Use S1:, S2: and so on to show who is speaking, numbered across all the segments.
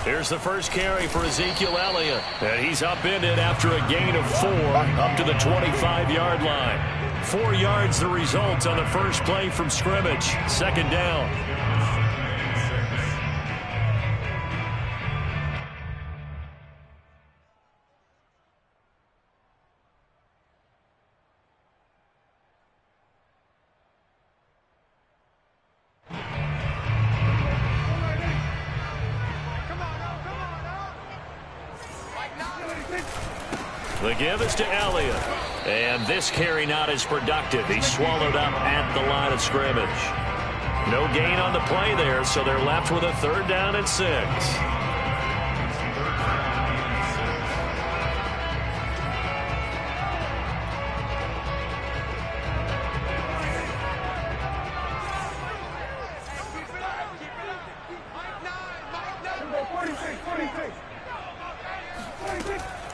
S1: Here's the first carry for Ezekiel Elliott. And he's upended after a gain of 4 up to the 25-yard line. 4 yards the result on the first play from scrimmage. Second down. The give is to Elliott. And this carry not as productive. He's swallowed up at the line of scrimmage. No gain on the play there, so they're left with a 3rd down and 6.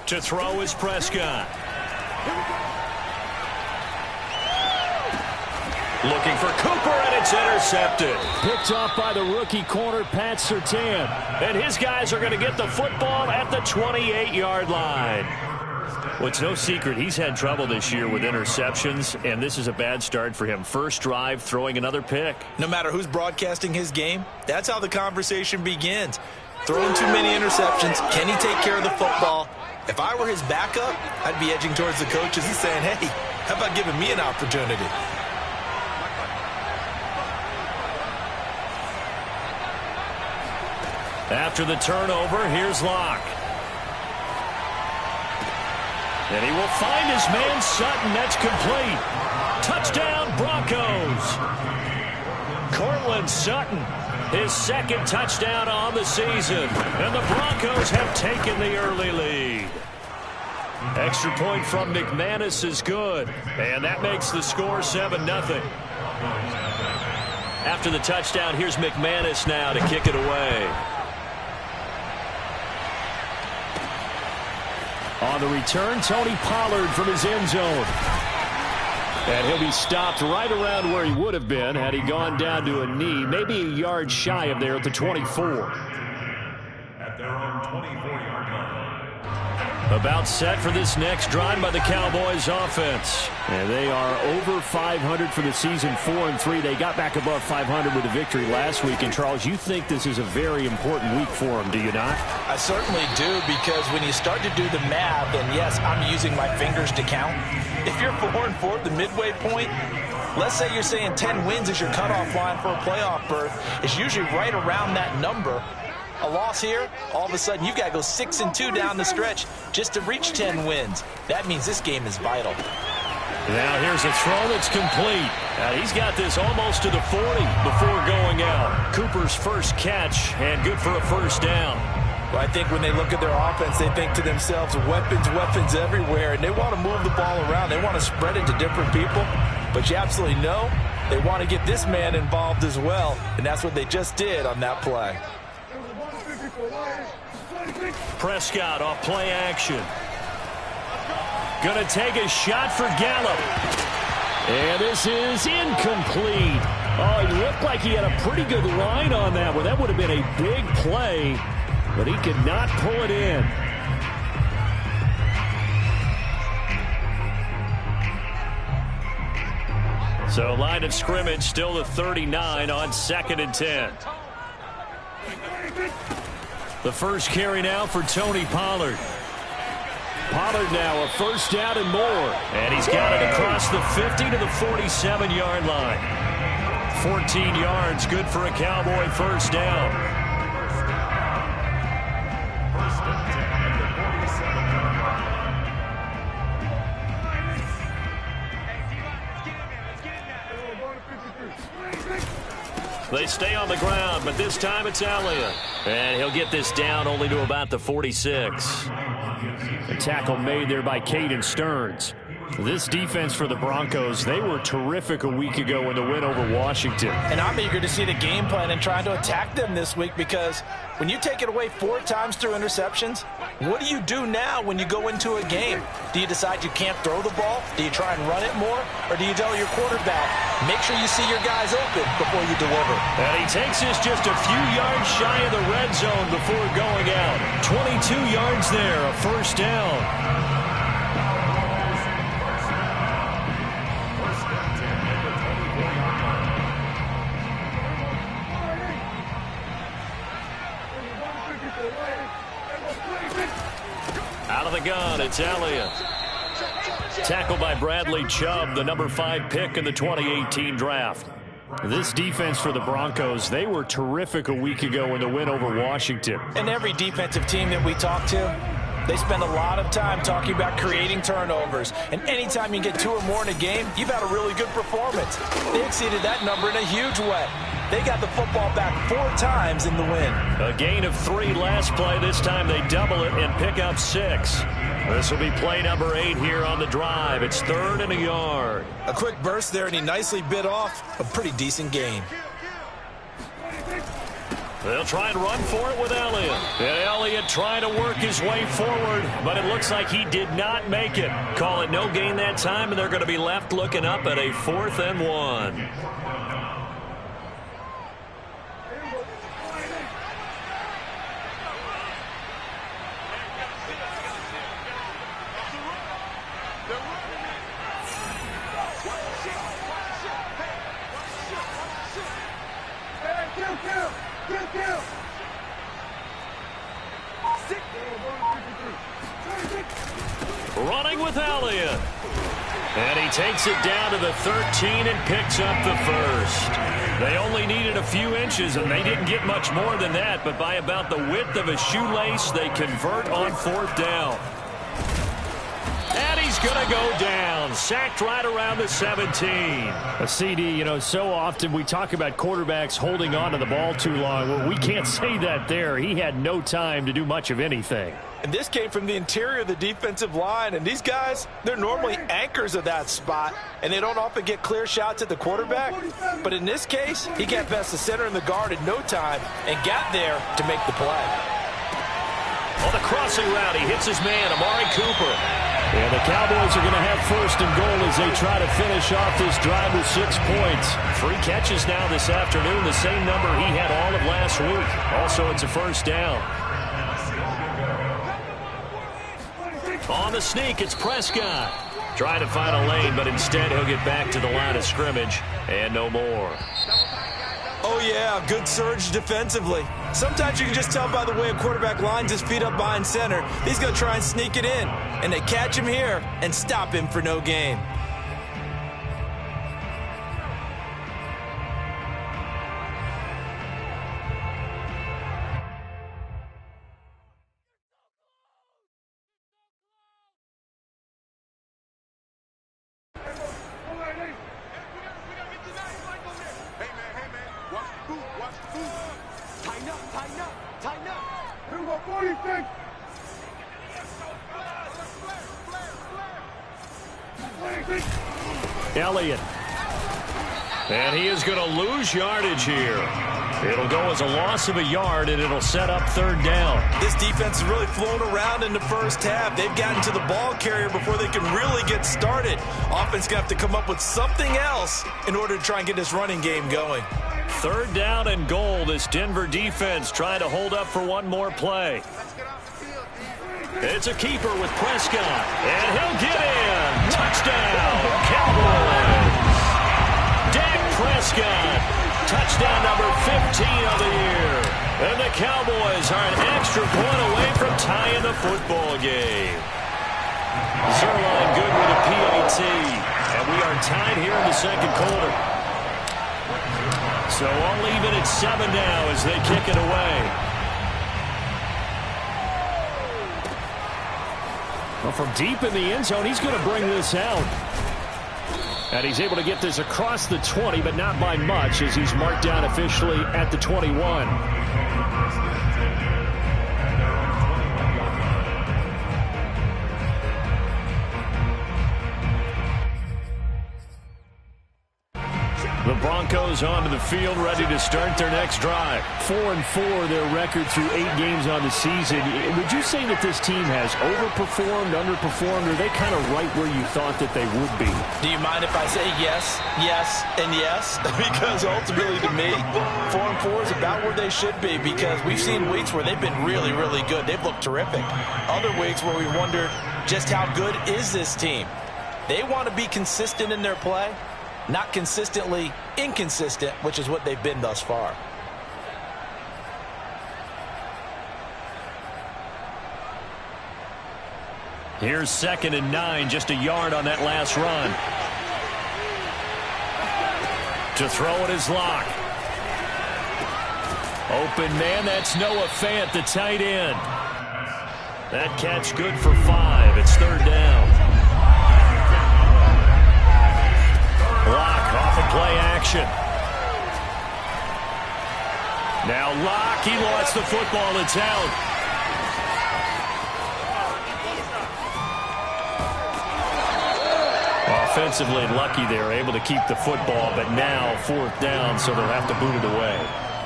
S1: To throw is Prescott. Looking for Cooper, and it's intercepted.
S2: Picked off by the rookie corner, Pat Surtain.
S1: And his guys are going to get the football at the 28-yard line. Well, it's no secret he's had trouble this year with interceptions, and this is a bad start for him. First drive, throwing another pick.
S3: No matter who's broadcasting his game, that's how the conversation begins. Throwing too many interceptions. Can he take care of the football? If I were his backup, I'd be edging towards the coaches and saying, hey, how about giving me an opportunity?
S1: After the turnover, here's Locke. And he will find his man Sutton. That's complete. Touchdown, Broncos. Courtland Sutton, his 2nd touchdown on the season. And the Broncos have taken the early lead. Extra point from McManus is good. And that makes the score 7-0. After the touchdown, here's McManus now to kick it away.
S2: On the return, Tony Pollard from his end zone. And he'll be stopped right around where he would have been had he gone down to a knee, maybe a yard shy of there at the 24.
S4: At their own 24-yard line.
S1: About set for this next drive by the Cowboys offense.
S2: And they are over 500 for the season, 4-3. They got back above 500 with a victory last week. And, Charles, you think this is a very important week for them, do you not?
S3: I certainly do, because when you start to do the math, and yes, I'm using my fingers to count. If you're 4-4 at the midway point, let's say you're saying 10 wins is your cutoff line for a playoff berth. It's usually right around that number. A loss here, all of a sudden you've got to go 6-2 down the stretch just to reach 10 wins. That means this game is vital.
S1: Now here's a throw that's complete. He's got this almost to the 40 before going out. Cooper's first catch, and good for a 1st down.
S3: Well, I think when they look at their offense, they think to themselves, weapons everywhere, and they want to move the ball around. They want to spread it to different people, but you absolutely know they want to get this man involved as well, and that's what they just did on that play.
S1: Prescott off play action. Going to take a shot for Gallup.
S2: And this is incomplete. Oh, he looked like he had a pretty good line on that one. That would have been a big play, but he could not pull it in.
S1: So line of scrimmage still the 39 on 2nd and 10. The first carry now for Tony Pollard. Pollard now a 1st down and more. And he's got it across the 50 to the 47-yard line. 14 yards, good for a Cowboy 1st down. They stay on the ground, but this time it's Elliott. And he'll get this down only to about the 46.
S2: A tackle made there by Caden Stearns. This defense for the Broncos, they were terrific a week ago in the win over Washington.
S3: And I'm eager to see the game plan and trying to attack them this week, because when you take it away 4 times through interceptions, what do you do now when you go into a game? Do you decide you can't throw the ball? Do you try and run it more? Or do you tell your quarterback, make sure you see your guys open before you deliver?
S1: And he takes us just a few yards shy of the red zone before going out. 22 yards there, a first down. Out of the gun, it's Elliott. Tackled by Bradley Chubb, the number 5 pick in the 2018 draft.
S2: This defense for the Broncos, they were terrific a week ago in the win over Washington.
S3: And every defensive team that we talk to, they spend a lot of time talking about creating turnovers. And anytime you get 2 or more in a game, you've had a really good performance. They exceeded that number in a huge way. They got the football back 4 times in the win.
S1: A gain of 3 last play. This time they double it and pick up 6. This will be play number 8 here on the drive. It's 3rd and a yard.
S3: A quick burst there, and he nicely bit off a pretty decent gain.
S1: They'll try and run for it with Elliott. And Elliott trying to work his way forward, but it looks like he did not make it. Call it no gain that time, and they're going to be left looking up at a 4th and 1. Running with Elliott. And he takes it down to the 13 and picks up the first. They only needed a few inches, and they didn't get much more than that, but by about the width of a shoelace, they convert on 4th down. And he's going to go down. Sacked right around the 17.
S2: A CD, you know, so often we talk about quarterbacks holding on to the ball too long. Well, we can't say that there. He had no time to do much of anything.
S3: And this came from the interior of the defensive line. And these guys, they're normally anchors of that spot, and they don't often get clear shots at the quarterback. But in this case, he got past the center and the guard in no time and got there to make the play.
S1: On the crossing route, he hits his man, Amari Cooper.
S2: And the Cowboys are going to have 1st and goal as they try to finish off this drive with 6 points.
S1: 3 catches now this afternoon, the same number he had all of last week. Also, it's a 1st down. On the sneak, it's Prescott. Trying to find a lane, but instead he'll get back to the line of scrimmage and no more.
S3: Oh, yeah, good surge defensively. Sometimes you can just tell by the way a quarterback lines his feet up behind center. He's going to try and sneak it in, and they catch him here and stop him for no gain.
S2: Elliott.
S1: And he is going to lose yardage here. It'll go as a loss of a yard, and it'll set up 3rd down.
S3: This defense has really flown around in the first half. They've gotten to the ball carrier before they can really get started. Offense going to have to come up with something else in order to try and get this running game going.
S1: 3rd down and goal. This Denver defense trying to hold up for one more play. It's a keeper with Prescott, and he'll get in. Touchdown, Cowboys. Dak Prescott, touchdown number 15 of the year. And the Cowboys are an extra point away from tying the football game. Zerline good with a PAT, and we are tied here in the 2nd quarter. So all even at 7 now as they kick it away.
S2: Well, from deep in the end zone, he's going to bring this out. And he's able to get this across the 20, but not by much, as he's marked down officially at the 21. The Broncos onto the field, ready to start their next drive. 4-4, their record through 8 games on the season. Would you say that this team has overperformed, underperformed, or are they kind of right where you thought that they would be?
S3: Do you mind if I say yes, yes, and yes? Because ultimately to me, 4-4 is about where they should be, because we've seen weeks where they've been really, really good. They've looked terrific. Other weeks where we wondered just how good is this team. They want to be consistent in their play. Not consistently inconsistent, which is what they've been thus far.
S2: Here's 2nd and 9, just a yard on that last run. To throw it is Locke. Open man, that's Noah Fant, the tight end. That catch good for 5. It's 3rd down. Locke off of play action. Now Locke, he lost the football. It's out. Offensively lucky they're able to keep the football, but now 4th down, so they'll have to boot it away.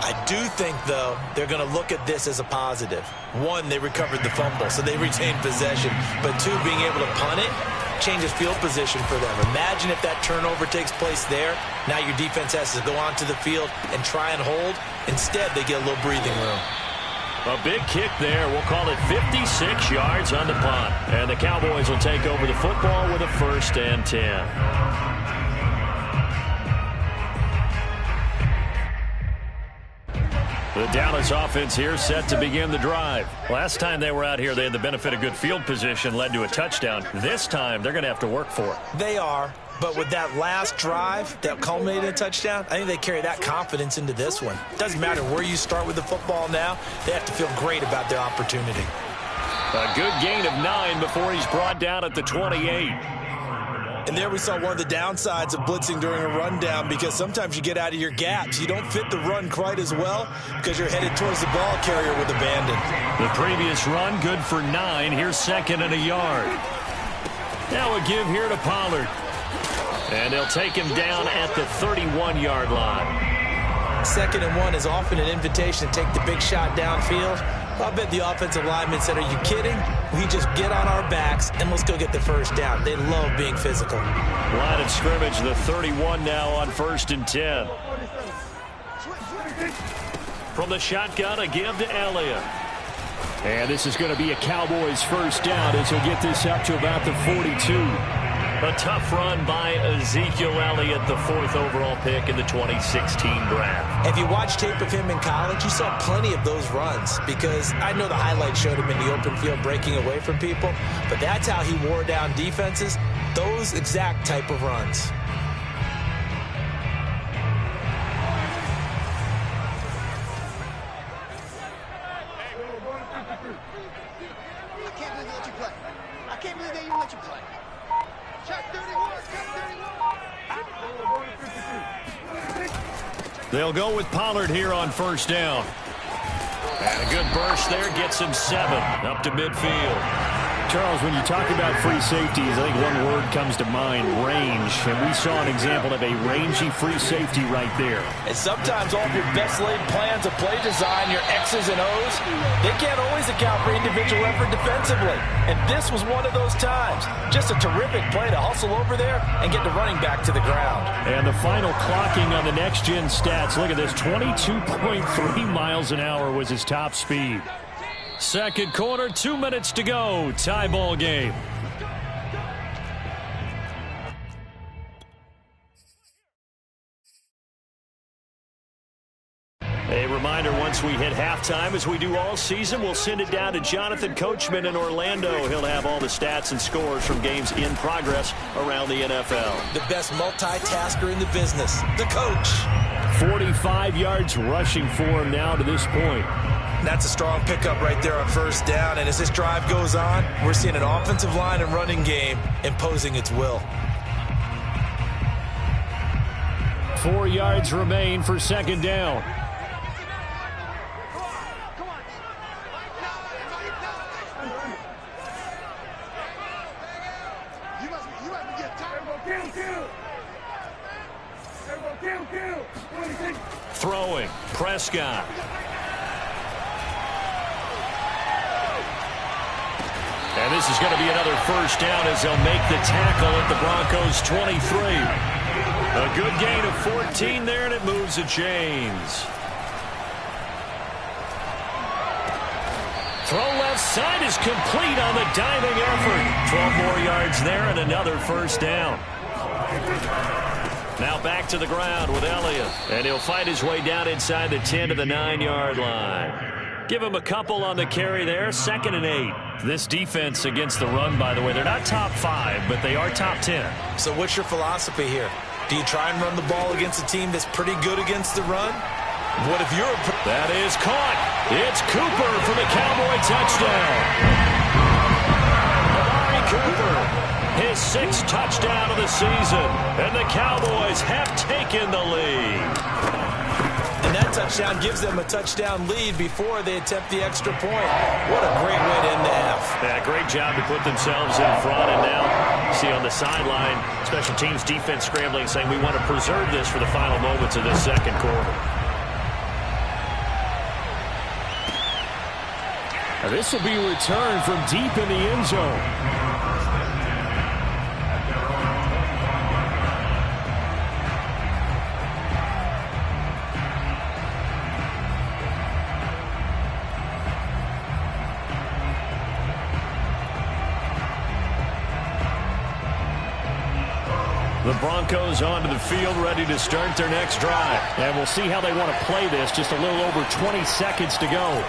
S3: I do think, though, they're going to look at this as a positive. 1, they recovered the fumble, so they retained possession. But 2, being able to punt it changes field position for them. Imagine if that turnover takes place there. Now your defense has to go onto the field and try and hold. Instead, they get a little breathing room.
S2: A big kick there. We'll call it 56 yards on the punt. And the Cowboys will take over the football with a 1st and 10. The Dallas offense here set to begin the drive. Last time they were out here, they had the benefit of good field position, led to a touchdown. This time, they're going to have to work for it.
S3: They are, but with that last drive that culminated in a touchdown, I think they carry that confidence into this one. Doesn't matter where you start with the football now, they have to feel great about their opportunity.
S2: A good gain of 9 before he's brought down at the 28.
S3: And there we saw one of the downsides of blitzing during a rundown, because sometimes you get out of your gaps. You don't fit the run quite as well because you're headed towards the ball carrier with abandon.
S2: The previous run good for 9. Here's 2nd and a yard. Now a give here to Pollard. And they'll take him down at the 31-yard line.
S3: 2nd and 1 is often an invitation to take the big shot downfield. I bet the offensive linemen said, are you kidding? We just get on our backs and let's go get the 1st down. They love being physical.
S2: Line of scrimmage, the 31 now on 1st and 10. From the shotgun, a give to Elliott. And this is going to be a Cowboys 1st down as he'll get this up to about the 42. A tough run by Ezekiel Elliott, the 4th overall pick in the 2016 draft.
S3: If you watch tape of him in college, you saw plenty of those runs, because I know the highlights showed him in the open field breaking away from people, but that's how he wore down defenses, those exact type of runs.
S5: I can't believe they let you play. I can't believe they even let you play. Check 31, check 31.
S2: They'll go with Pollard here on 1st down. And a good burst there gets him 7 up to midfield. Charles, when you talk about free safeties, I think one word comes to mind, range. And we saw an example of a rangy free safety right there.
S3: And sometimes all of your best laid plans of play design, your X's and O's, they can't always account for individual effort defensively. And this was one of those times. Just a terrific play to hustle over there and get the running back to the ground.
S2: And the final clocking on the next-gen stats, look at this, 22.3 miles an hour was his top speed. 2nd quarter, 2 minutes to go. Tie ball game. A reminder, once we hit halftime, as we do all season, we'll send it down to Jonathan Coachman in Orlando. He'll have all the stats and scores from games in progress around the NFL.
S3: The best multitasker in the business, the coach.
S2: 45 yards rushing for him now to this point.
S3: That's a strong pickup right there on 1st down. And as this drive goes on, we're seeing an offensive line and running game imposing its will.
S2: 4 yards remain for 2nd down.
S5: You must be getting tired.
S1: throwing. Prescott. And this is going to be another first down as they'll make the tackle at the Broncos' 23. A good gain of 14 there, and it moves the chains. Throw left side is complete on the diving effort. 12 more yards there and another first down. Now back to the ground with Elliott. And he'll fight his way down inside the 10 to the 9-yard line. Give him a couple on the carry there. 2nd and 8. This defense against the run, by the way, they're not top 5, but they are top 10.
S3: So what's your philosophy here? Do you try and run the ball against a team that's pretty good against the run? What if you're
S1: that is caught. It's Cooper for the Cowboy touchdown. Amari Cooper, his 6th touchdown of the season, and the Cowboys have taken the lead.
S3: And that touchdown gives them a touchdown lead before they attempt the extra point. What a great way to end the half.
S1: Yeah, great job to put themselves in front, and now see on the sideline, special teams defense scrambling, saying we want to preserve this for the final moments of this second quarter.
S2: This will be returned from deep in the end zone.
S1: The Broncos onto the field, ready to start their next drive.
S2: And we'll see how they want to play this. Just a little over 20 seconds to go.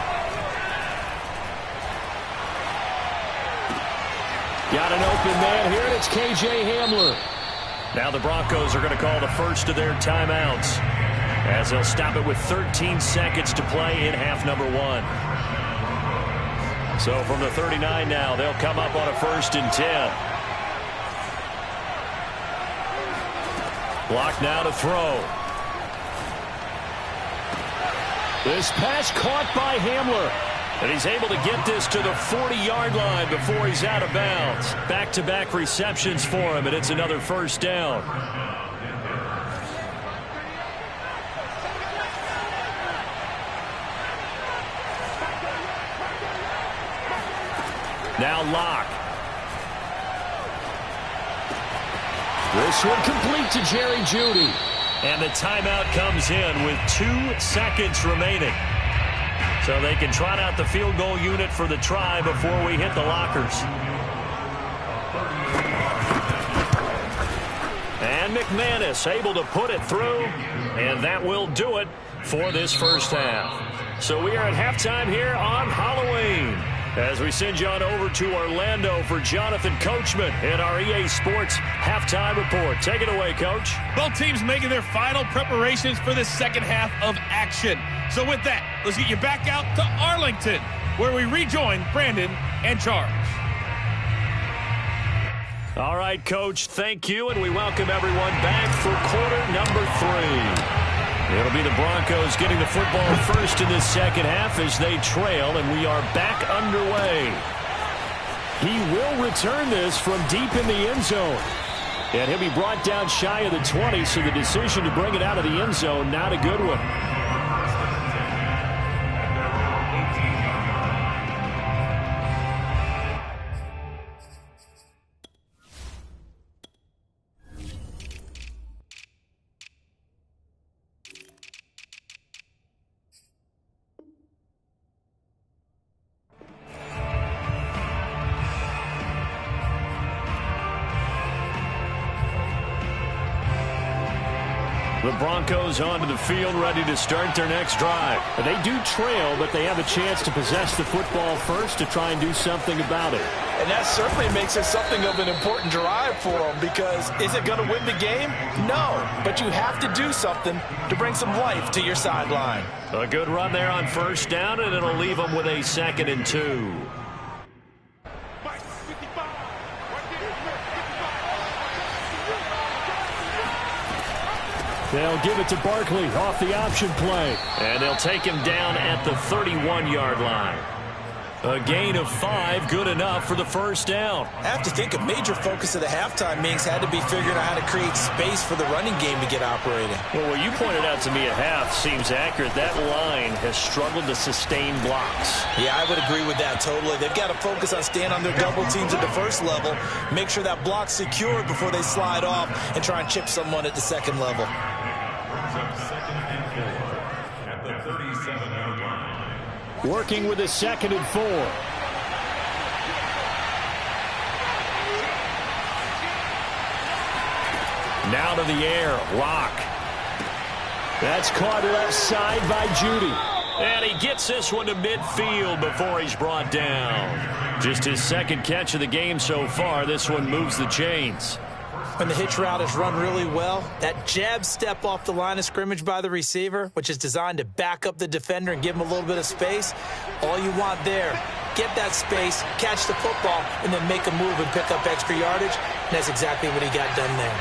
S2: Got an open man here, and it's K.J. Hamler.
S1: Now the Broncos are going to call the first of their timeouts as they'll stop it with 13 seconds to play in half number 1. So from the 39 now, they'll come up on a 1st and 10. Block now to throw.
S2: This pass caught by Hamler.
S1: And he's able to get this to the 40-yard line before he's out of bounds. Back-to-back receptions for him, and it's another first down. Now Locke.
S2: This one complete to Jerry Jeudy.
S1: And the timeout comes in with 2 seconds remaining. So they can trot out the field goal unit for the try before we hit the lockers. And McManus able to put it through. And that will do it for this first half. So we are at halftime here on Halloween, as we send you on over to Orlando for Jonathan Coachman in our EA Sports Halftime Report. Take it away, Coach.
S6: Both teams making their final preparations for the second half of action. So with that, let's get you back out to Arlington, where we rejoin Brandon and Charles.
S1: All right, Coach, thank you, and we welcome everyone back for quarter number 3. It'll be the Broncos getting the football first in this second half as they trail, and we are back underway.
S2: He will return this from deep in the end zone. And he'll be brought down shy of the 20, so the decision to bring it out of the end zone, not a good one.
S1: The Broncos onto the field, ready to start their next drive.
S2: They do trail, but they have a chance to possess the football first to try and do something about it.
S3: And that certainly makes it something of an important drive for them, because is it going to win the game? No, but you have to do something to bring some life to your sideline.
S1: A good run there on first down, and it'll leave them with a 2nd and 2.
S2: They'll give it to Barkley off the option play.
S1: And they'll take him down at the 31-yard line. A gain of 5, good enough for the first down.
S3: I have to think a major focus of the halftime meetings had to be figuring out how to create space for the running game to get operating.
S1: Well, what you pointed out to me at half seems accurate. That line has struggled to sustain blocks.
S3: Yeah, I would agree with that totally. They've got to focus on staying on their double teams at the first level, make sure that block's secured before they slide off and try and chip someone at the second level.
S4: Second and 4 at the 37-yard line.
S2: Working with a 2nd and 4. Now to the air. Lock. That's caught left side by Judy.
S1: And he gets this one to midfield before he's brought down. Just his second catch of the game so far. This one moves the chains.
S3: When the hitch route is run really well, that jab step off the line of scrimmage by the receiver, which is designed to back up the defender and give him a little bit of space, all you want there, get that space, catch the football, and then make a move and pick up extra yardage. And that's exactly what he got done there.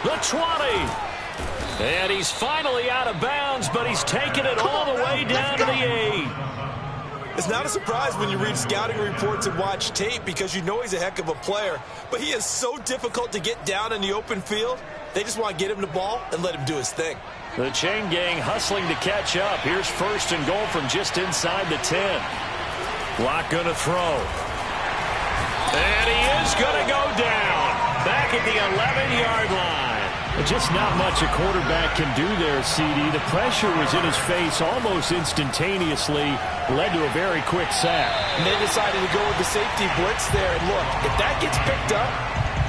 S1: The 20. And he's finally out of bounds, but he's taken it all the way down to the 8.
S3: It's not a surprise when you read scouting reports and watch tape because you know he's a heck of a player. But he is so difficult to get down in the open field. They just want to get him the ball and let him do his thing.
S1: The chain gang hustling to catch up. Here's 1st and goal from just inside the 10. Lock going to throw. And he is going to go down. Back at the 11-yard line.
S2: Just not much a quarterback can do there, CD. The pressure was in his face almost instantaneously, led to a very quick sack.
S3: And they decided to go with the safety blitz there. And look, if that gets picked up,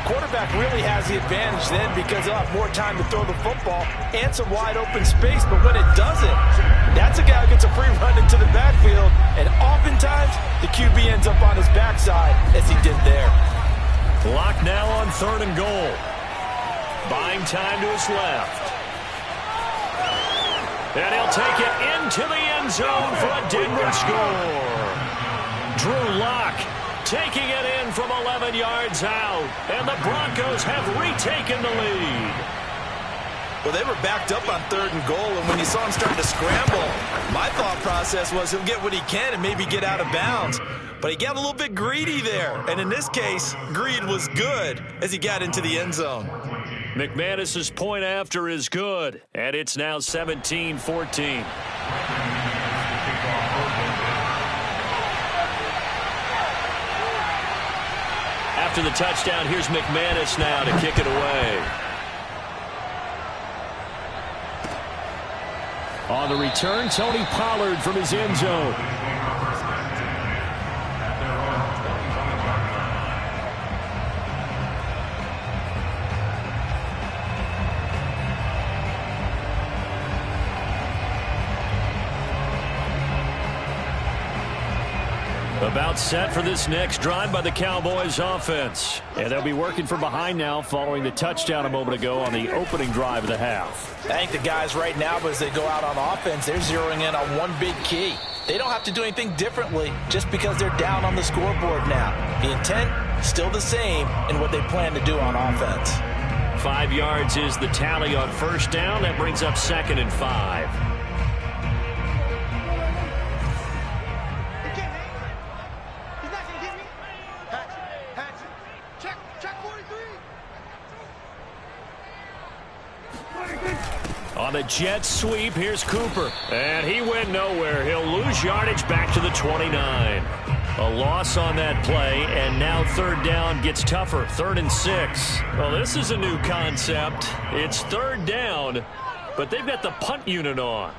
S3: quarterback really has the advantage then because he'll have more time to throw the football and some wide open space. But when it doesn't, that's a guy who gets a free run into the backfield. And oftentimes, the QB ends up on his backside as he did there.
S1: Lock now on 3rd and goal. Buying time to his left. And he'll take it into the end zone for a Denver score. Drew Lock taking it in from 11 yards out. And the Broncos have retaken the lead.
S3: Well, they were backed up on 3rd and goal, and when you saw him starting to scramble, my thought process was he'll get what he can and maybe get out of bounds. But he got a little bit greedy there. And in this case, greed was good as he got into the end zone.
S1: McManus's point after is good, and it's now 17-14. After the touchdown, here's McManus now to kick it away.
S2: On the return, Tony Pollard from his end zone.
S1: About set for this next drive by the Cowboys offense.
S2: And they'll be working from behind now following the touchdown a moment ago on the opening drive of the half.
S3: I think the guys right now, as they go out on offense, they're zeroing in on one big key. They don't have to do anything differently just because they're down on the scoreboard now. The intent, still the same in what they plan to do on offense.
S1: 5 yards is the tally on 1st down. That brings up 2nd and 5. On the jet sweep, here's Cooper. And he went nowhere. He'll lose yardage back to the 29. A loss on that play, and now 3rd down gets tougher. 3rd and 6. Well, this is a new concept. It's 3rd down, but they've got the punt unit on.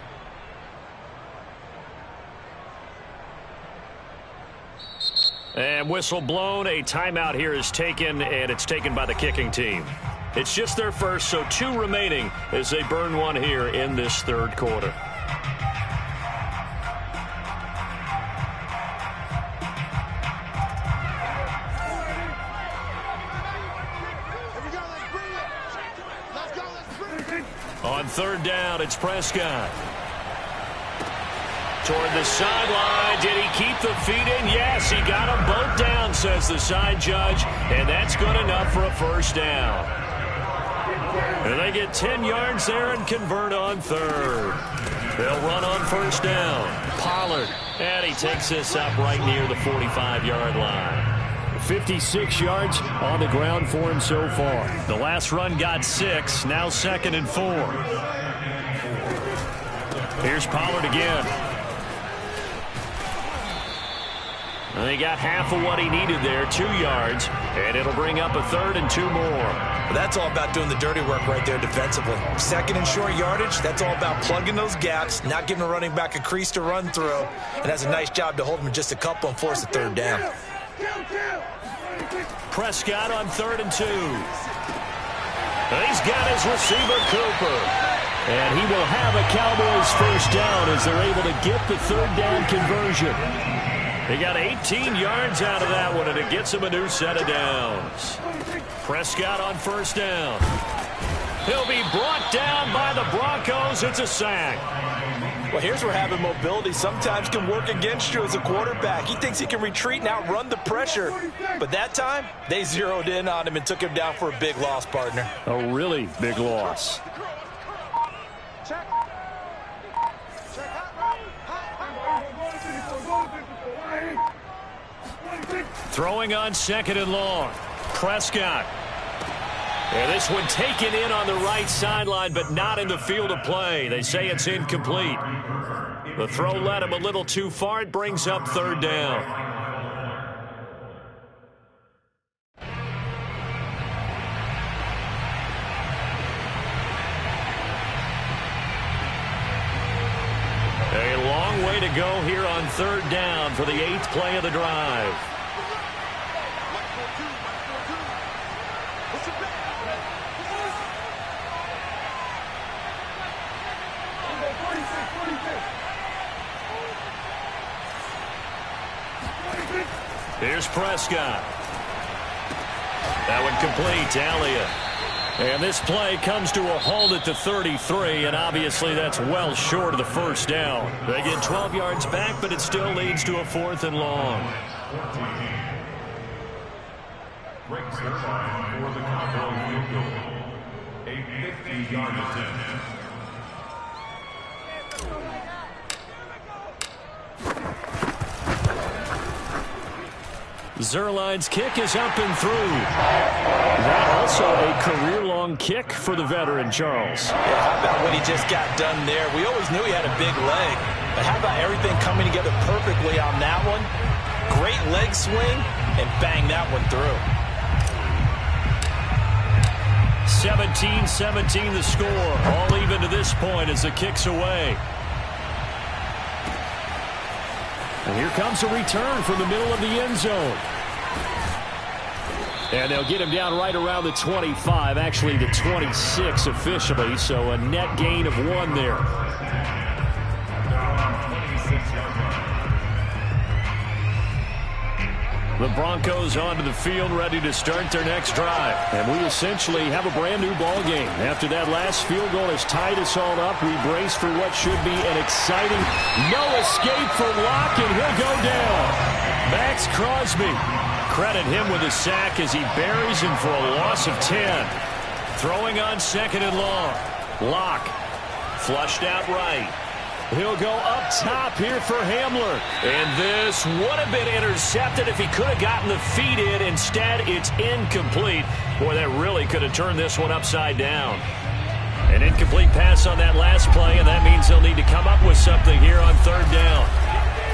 S1: And whistle blown. A timeout here is taken, and it's taken by the kicking team. It's just their first, so 2 remaining as they burn one here in this 3rd quarter. On 3rd down, it's Prescott. Toward the sideline. Did he keep the feet in? Yes, he got them both down, says the side judge. And that's good enough for a 1st down. And they get 10 yards there and convert on third. They'll run on first down. Pollard. And he takes this up right near the 45-yard line. 56 yards on the ground for him so far. The last run got 6. Now 2nd and 4. Here's Pollard again. And he got half of what he needed there, 2 yards. And it'll bring up a 3rd and 2 more.
S3: Well, that's all about doing the dirty work right there defensively. 2nd and short yardage, that's all about plugging those gaps, not giving a running back a crease to run through. And that's a nice job to hold him just a couple and force a 3rd down.
S1: Prescott on 3rd and 2. He's got his receiver, Cooper. And he will have a Cowboys first down as they're able to get the 3rd down conversion. He got 18 yards out of that one, and it gets him a new set of downs. Prescott on first down. He'll be brought down by the Broncos. It's a sack.
S3: Well, here's where having mobility sometimes can work against you as a quarterback. He thinks he can retreat and outrun the pressure. But that time, they zeroed in on him and took him down for a big loss, partner.
S1: A really big loss. Throwing on 2nd and long. Prescott. And this one taken in on the right sideline, but not in the field of play. They say it's incomplete. The throw led him a little too far. It brings up 3rd down. A long way to go here on 3rd down for the 8th play of the drive. Here's Prescott. That one complete to Elliott. And this play comes to a halt at the 33, and obviously that's well short of the first down. They get 12 yards back, but it still leads to a 4th and long.
S4: Breaks their line for the Cowboys field goal. A 50-yard attempt.
S1: Zuerlein's kick is up and through. That also a career-long kick for the veteran, Charles.
S3: Yeah, how about what he just got done there? We always knew he had a big leg, but how about everything coming together perfectly on that one? Great leg swing, and bang that one through.
S1: 17-17 the score. All even to this point as the kick's away. And here comes a return from the middle of the end zone. And they'll get him down right around the 25, actually the 26 officially, so a net gain of 1 there. The Broncos onto the field, ready to start their next drive. And we essentially have a brand new ball game. After that last field goal has tied us all up, we brace for what should be an exciting no escape for Locke, and he'll go down. Max Crosby. Credit him with a sack as he buries him for a loss of 10. Throwing on 2nd and long. Locke. Flushed out right. He'll go up top here for Hamler. And this would have been intercepted if he could have gotten the feet in. Instead, it's incomplete. Boy, that really could have turned this one upside down. An incomplete pass on that last play, and that means they'll need to come up with something here on 3rd down.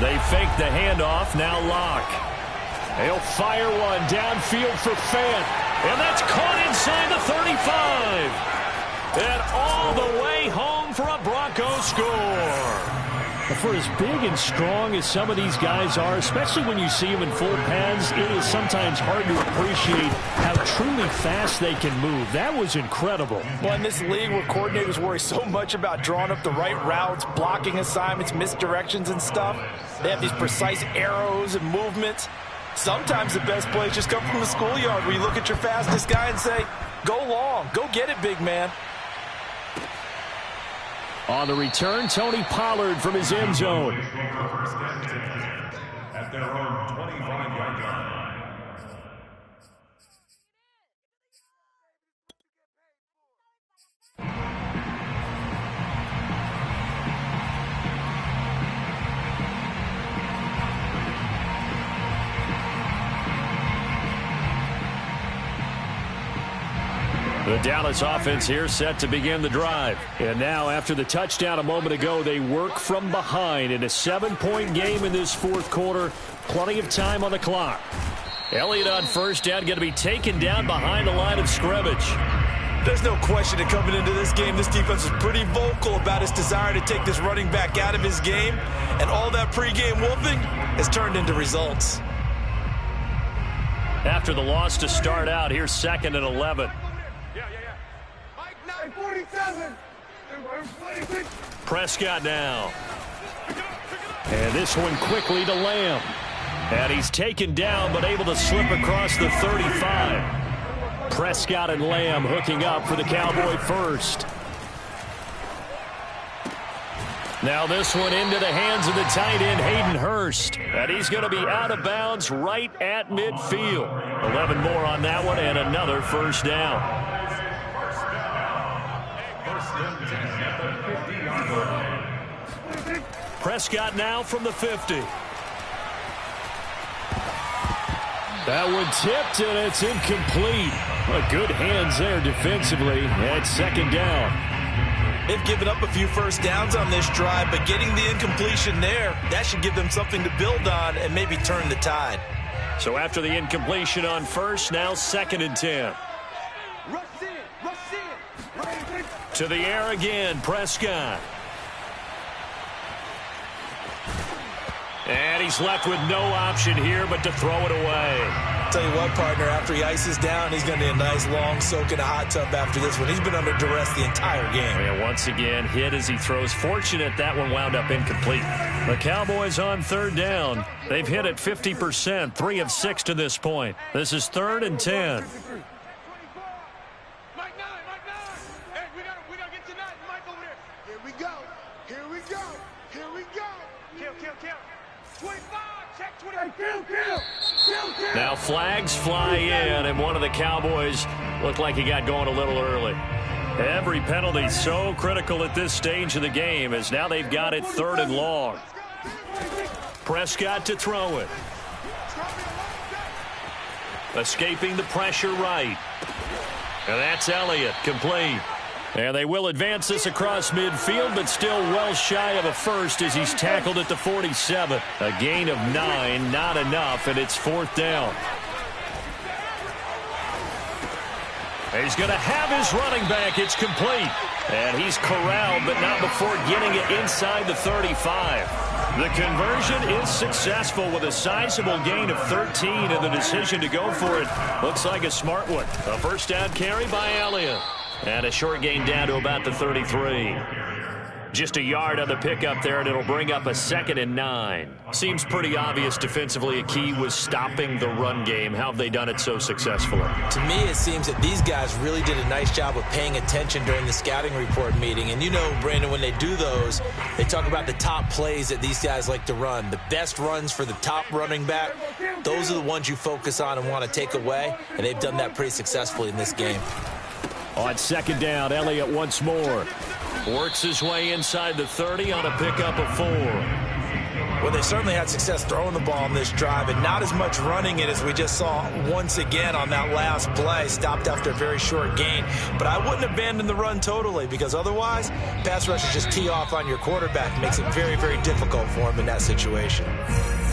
S1: They fake the handoff. Now Locke. He'll fire one downfield for Fant. And that's caught inside the 35. And all the way home for a Broncos score. For as big and strong as some of these guys are, especially when you see them in full pads, it is sometimes hard to appreciate how truly fast they can move. That was incredible.
S3: Well, in this league where coordinators worry so much about drawing up the right routes, blocking assignments, misdirections and stuff, they have these precise arrows and movements. Sometimes the best plays just come from the schoolyard where you look at your fastest guy and say, go long, go get it, big man.
S1: On the return, Tony Pollard from his end zone.
S4: At their own 25-yard line.
S2: The Dallas offense here set to begin the drive. And now, after the touchdown a moment ago, they work from behind in a 7-point game in this fourth quarter. Plenty of time on the clock. Elliott on first down, going to be taken down behind the line of scrimmage.
S3: There's no question that coming into this game, this defense is pretty vocal about its desire to take this running back out of his game. And all that pregame wolfing has turned into results.
S2: After the loss to start out, here's 2nd and 11. Prescott now. And this one quickly to Lamb. And he's taken down but able to slip across the 35. Prescott and Lamb hooking up for the Cowboy first. Now this one into the hands of the tight end, Hayden Hurst. And he's going to be out of bounds right at midfield. 11 more on that one and another first down. Prescott now from the 50. That one tipped, and it's incomplete. Good hands there defensively at second down.
S3: They've given up a few first downs on this drive, but getting the incompletion there, that should give them something to build on and maybe turn the tide.
S2: So after the incompletion on first, now 2nd and 10. To the air again, Prescott. And he's left with no option here but to throw it away.
S3: Tell you what, partner, after he ices down, he's going to need a nice long soak in a hot tub after this one. He's been under duress the entire game.
S2: And once again, hit as he throws. Fortunate that one wound up incomplete. The Cowboys on third down. They've hit it 50%, 3 of 6 to this point. This is 3rd and 10. Now flags fly in, and one of the Cowboys looked like he got going a little early. Every penalty so critical at this stage of the game, as now they've got it 3rd and long. Prescott to throw it. Escaping the pressure right. And that's Elliott, complete. And they will advance this across midfield, but still well shy of a first as he's tackled at the 47. A gain of 9, not enough, and it's 4th down. He's going to have his running back. It's complete. And he's corralled, but not before getting it inside the 35. The conversion is successful with a sizable gain of 13, and the decision to go for it looks like a smart one. A first down carry by Elliott. And a short gain down to about the 33. Just a yard on the pickup there, and it'll bring up a 2nd and 9. Seems pretty obvious defensively a key was stopping the run game. How have they done it so successfully?
S3: To me, it seems that these guys really did a nice job of paying attention during the scouting report meeting. And you know, Brandon, when they do those, they talk about the top plays that these guys like to run. The best runs for the top running back, those are the ones you focus on and want to take away. And they've done that pretty successfully in this game.
S2: On 2nd down, Elliott once more. Works his way inside the 30 on a pickup of 4.
S3: Well, they certainly had success throwing the ball in this drive, and not as much running it as we just saw once again on that last play. Stopped after a very short gain. But I wouldn't abandon the run totally, because otherwise, pass rushers just tee off on your quarterback. It makes it very, very difficult for him in that situation.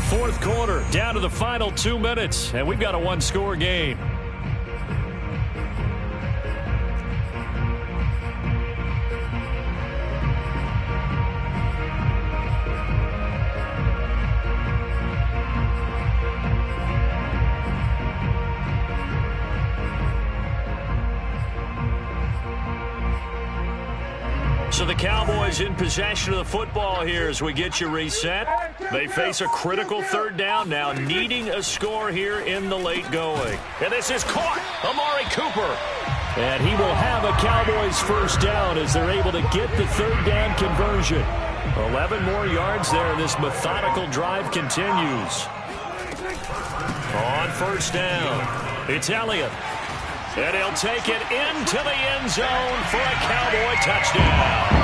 S2: 4th quarter, down to the final 2 minutes, and we've got a one-score game. So the Cowboys in possession of the football here as we get you reset. They face a critical 3rd down now, needing a score here in the late going. And this is caught. Amari Cooper. And he will have a Cowboys first down as they're able to get the 3rd down conversion. 11 more yards there, and this methodical drive continues. On first down, it's Elliott. And he'll take it into the end zone for a Cowboy touchdown.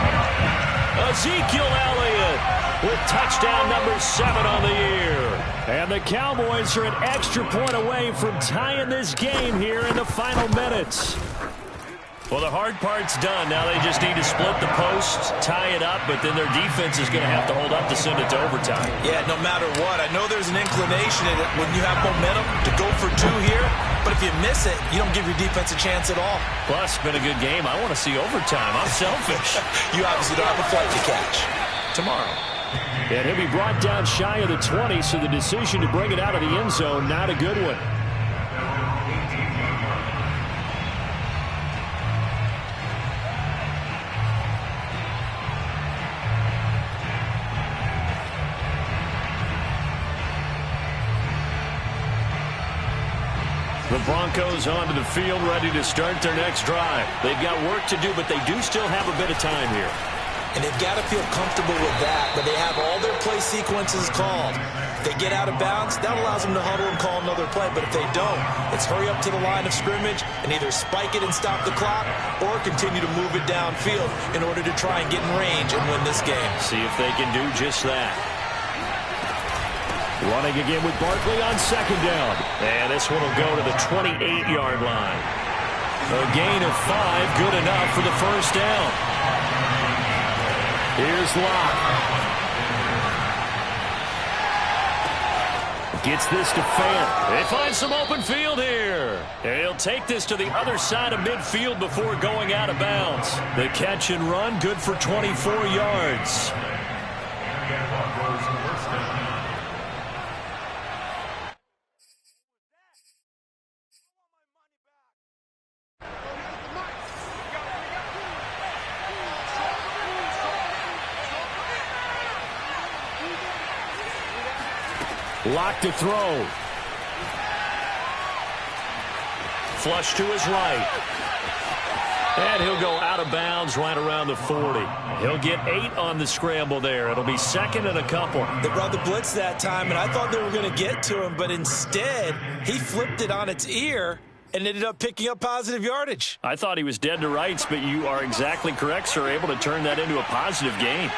S2: Ezekiel Elliott with touchdown number 7 on the year. And the Cowboys are an extra point away from tying this game here in the final minutes.
S1: Well, the hard part's done. Now they just need to split the posts, tie it up, but then their defense is going to have to hold up to send it to overtime.
S3: Yeah, no matter what. I know there's an inclination in it when you have momentum to go for two here, but if you miss it, you don't give your defense a chance at all.
S1: Plus, it's been a good game. I want to see overtime. I'm selfish.
S3: You obviously don't have a flight to catch.
S1: Tomorrow. And he'll be brought down shy of the 20, so the decision to bring it out of the end zone, not a good one. The Broncos onto the field, ready to start their next drive. They've got work to do, but they do still have a bit of time here.
S3: And they've got to feel comfortable with that, but they have all their play sequences called. If they get out of bounds, that allows them to huddle and call another play. But if they don't, it's hurry up to the line of scrimmage and either spike it and stop the clock or continue to move it downfield in order to try and get in range and win this game.
S1: See if they can do just that. Running again with Barkley on second down. And this one will go to the 28-yard line. A gain of 5, good enough for the first down. Here's Locke. Gets this to Fant. They find some open field here. And he'll take this to the other side of midfield before going out of bounds. The catch and run, good for 24 yards. Locke to throw. Flush to his right. And he'll go out of bounds right around the 40. He'll get 8 on the scramble there. It'll be second and a couple.
S3: They brought the blitz that time, and I thought they were going to get to him, but instead, he flipped it on its ear and ended up picking up positive yardage.
S1: I thought he was dead to rights, but you are exactly correct, sir. Able to turn that into a positive gain.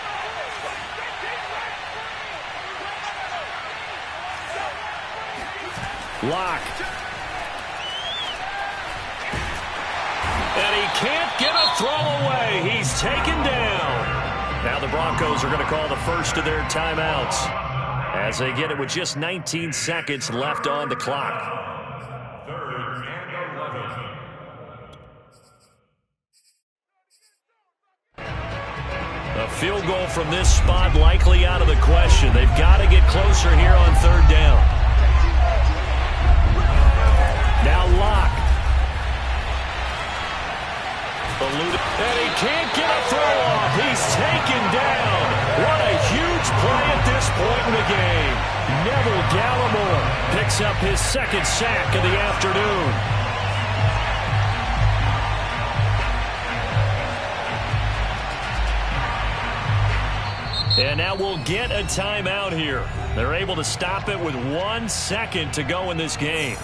S1: Locke. And he can't get a throw away. He's taken down. Now the Broncos are going to call the first of their timeouts as they get it with just 19 seconds left on the clock.
S4: 3rd and 11.
S1: A field goal from this spot likely out of the question. They've got to get closer here on 3rd down. Now Locke. And he can't get a throw off. He's taken down. What a huge play at this point in the game. Neville Gallimore picks up his second sack of the afternoon. And now we'll get a timeout here. They're able to stop it with 1 second to go in this game.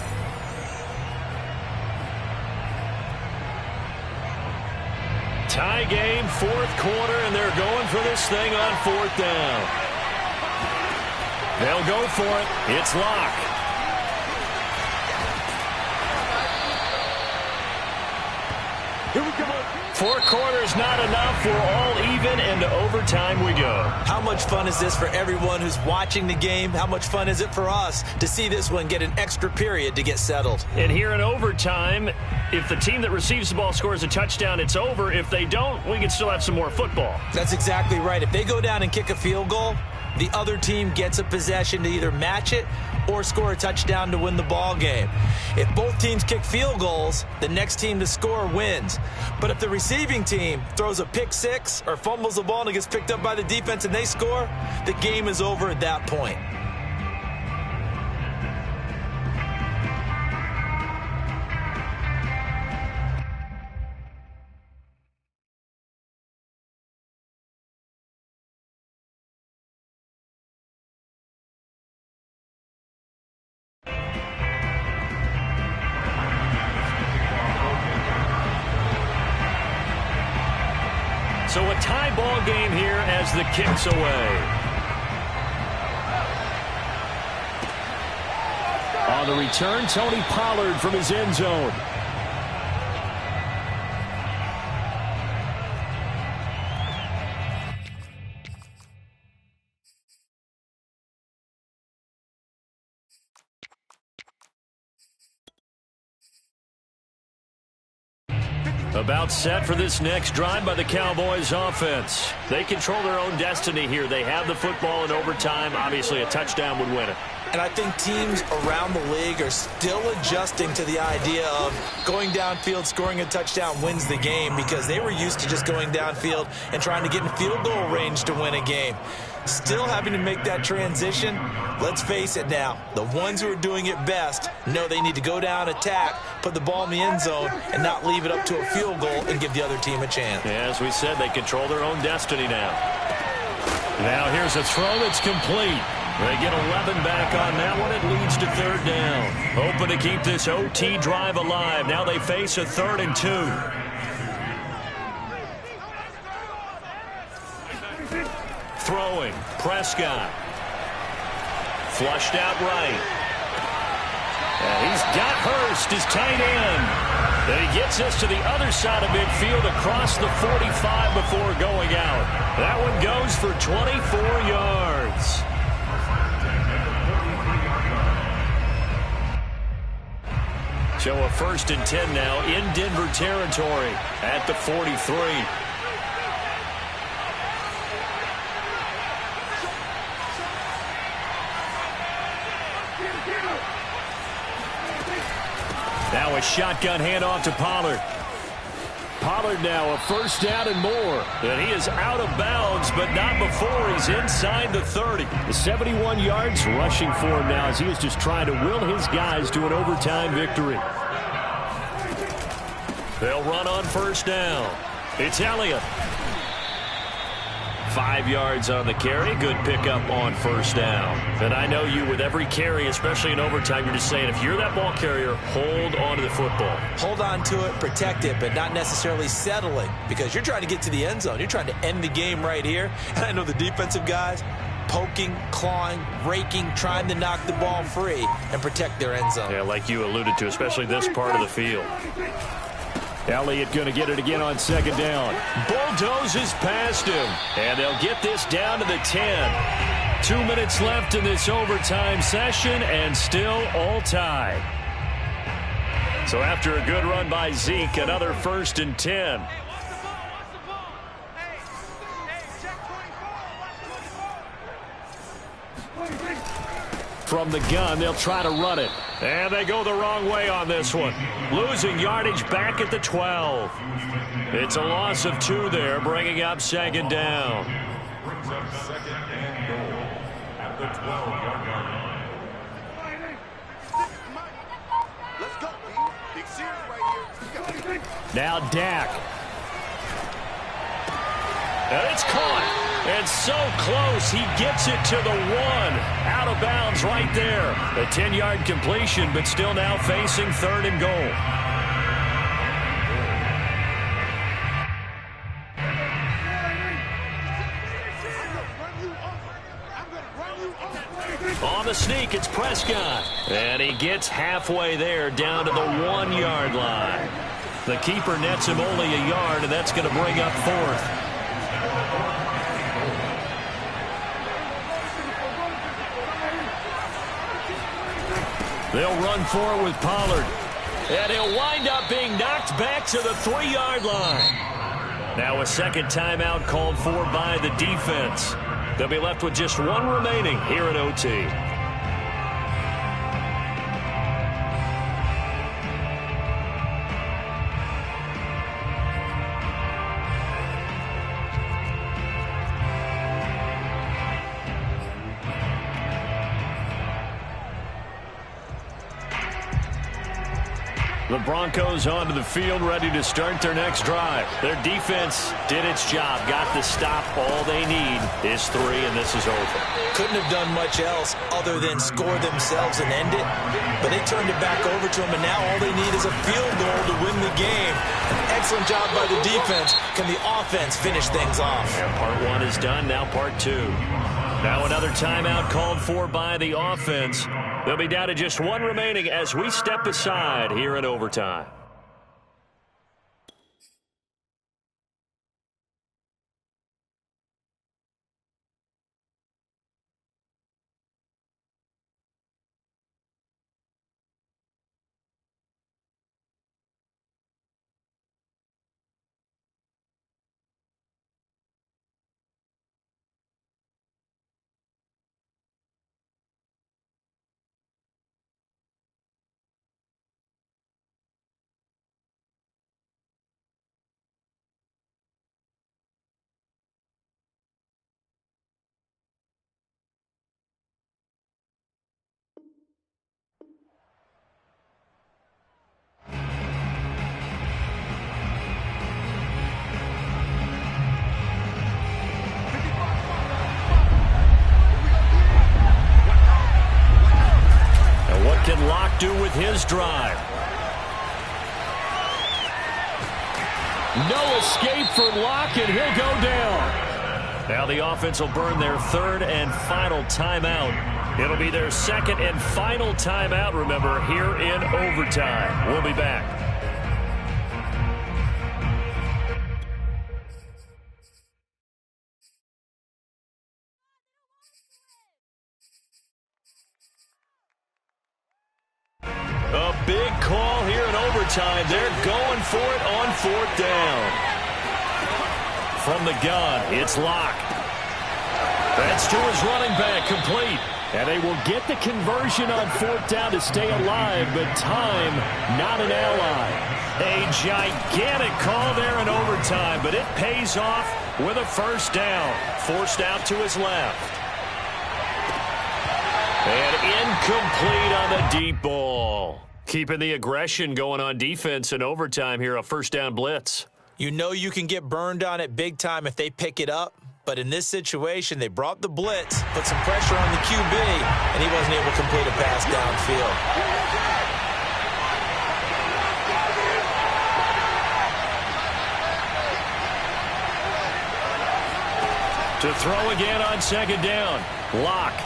S1: Tie game, 4th quarter, and they're going for this thing on 4th down. They'll go for it. It's Locke. Here we go. 4 quarters not enough. We're all even, and to overtime we go.
S3: How much fun is this for everyone who's watching the game? How much fun is it for us to see this one get an extra period to get settled?
S1: And here in overtime, if the team that receives the ball scores a touchdown, it's over. If they don't, we can still have some more football.
S3: That's exactly right. If they go down and kick a field goal, the other team gets a possession to either match it or score a touchdown to win the ball game. If both teams kick field goals, the next team to score wins. But if the receiving team throws a pick six or fumbles the ball and it gets picked up by the defense and they score, the game is over at that point.
S1: So a tie ball game here as the kick's away. On the return, Tony Pollard from his end zone. About set for this next drive by the Cowboys offense. They control their own destiny here. They have the football in overtime. Obviously, a touchdown would win it.
S3: And I think teams around the league are still adjusting to the idea of going downfield, scoring a touchdown wins the game, because they were used to just going downfield and trying to get in field goal range to win a game. Still having to make that transition. Let's face it now, the ones who are doing it best know they need to go down, attack, put the ball in the end zone, and not leave it up to a field goal and give the other team a chance.
S1: Yeah, as we said, they control their own destiny now. Now here's a throw that's complete. They get 11 back on that one. It leads to third down. Hoping to keep this OT drive alive. Now they face a 3rd and 2. Throwing, Prescott. Flushed out right. And he's got Hurst, his tight end. And he gets us to the other side of midfield across the 45 before going out. That one goes for 24 yards. So a 1st and 10 now in Denver territory at the 43. Now a shotgun handoff to Pollard. Pollard now a 1st down and more. And he is out of bounds, but not before he's inside the 30. The 71 yards rushing for him now as he is just trying to will his guys to an overtime victory. They'll run on 1st down. It's Elliott. 5 yards on the carry. Good pickup on 1st down. And I know you, with every carry, especially in overtime, you're just saying, if you're that ball carrier, hold on to the football.
S3: Hold on to it, protect it, but not necessarily settle it, because you're trying to get to the end zone. You're trying to end the game right here. And I know the defensive guys poking, clawing, raking, trying to knock the ball free and protect their end zone.
S1: Yeah, like you alluded to, especially this part of the field. Elliott going to get it again on 2nd down. Bulldozes past him. And they'll get this down to the 10. 2 minutes left in this overtime session, and still all tied. So after a good run by Zeke, another 1st and 10. From the gun, they'll try to run it. And they go the wrong way on this one. Losing yardage back at the 12. It's a loss of 2 there, bringing up 2nd down.
S4: Brings up 2nd and goal at the 12-yard line.
S5: Let's go, B. Big series right here.
S1: Now Dak. And it's caught. And so close, he gets it to the 1. Out of bounds right there. A 10-yard completion, but still now facing 3rd and goal. On the sneak, it's Prescott. And he gets halfway there, down to the 1-yard line. The keeper nets him only a yard, and that's going to bring up 4th. They'll run for it with Pollard. And he'll wind up being knocked back to the 3-yard line. Now a 2nd timeout called for by the defense. They'll be left with just 1 remaining here in OT. The Broncos onto the field, ready to start their next drive. Their defense did its job, got the stop. All they need is 3, and this is over.
S3: Couldn't have done much else other than score themselves and end it, but they turned it back over to them, and now all they need is a field goal to win the game. An excellent job by the defense. Can the offense finish things off?
S1: Yeah, part 1 is done, now part 2. Now another timeout called for by the offense. They'll be down to just 1 remaining as we step aside here in overtime. his drive. No escape for Locke, and he'll go down. Now the offense will burn their third and final timeout. It'll be their second and final timeout, remember, here in overtime. We'll be back. A big call here in overtime. They're going for it on fourth down. From the gun, it's Locke. That's to his running back, complete. And they will get the conversion on fourth down to stay alive, but time, not an ally. A gigantic call there in overtime, but it pays off with a first down. Forced out to his left. And incomplete on the deep ball. Keeping the aggression going on defense in overtime here, a first down blitz.
S3: You know you can get burned on it big time if they pick it up. But in this situation, they brought the blitz, put some pressure on the QB, and he wasn't able to complete a pass downfield.
S1: To throw again on second down. Locke.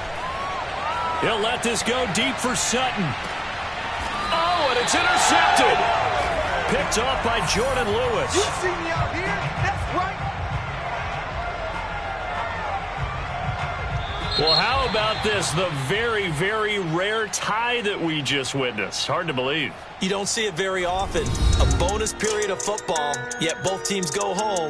S1: He'll let this go deep for Sutton. Oh, and it's intercepted. Picked off by Jordan Lewis.
S5: You see me out here? That's right.
S1: Well, how about this? The very, very rare tie that we just witnessed. Hard to believe.
S3: You don't see it very often. A bonus period of football, yet both teams go home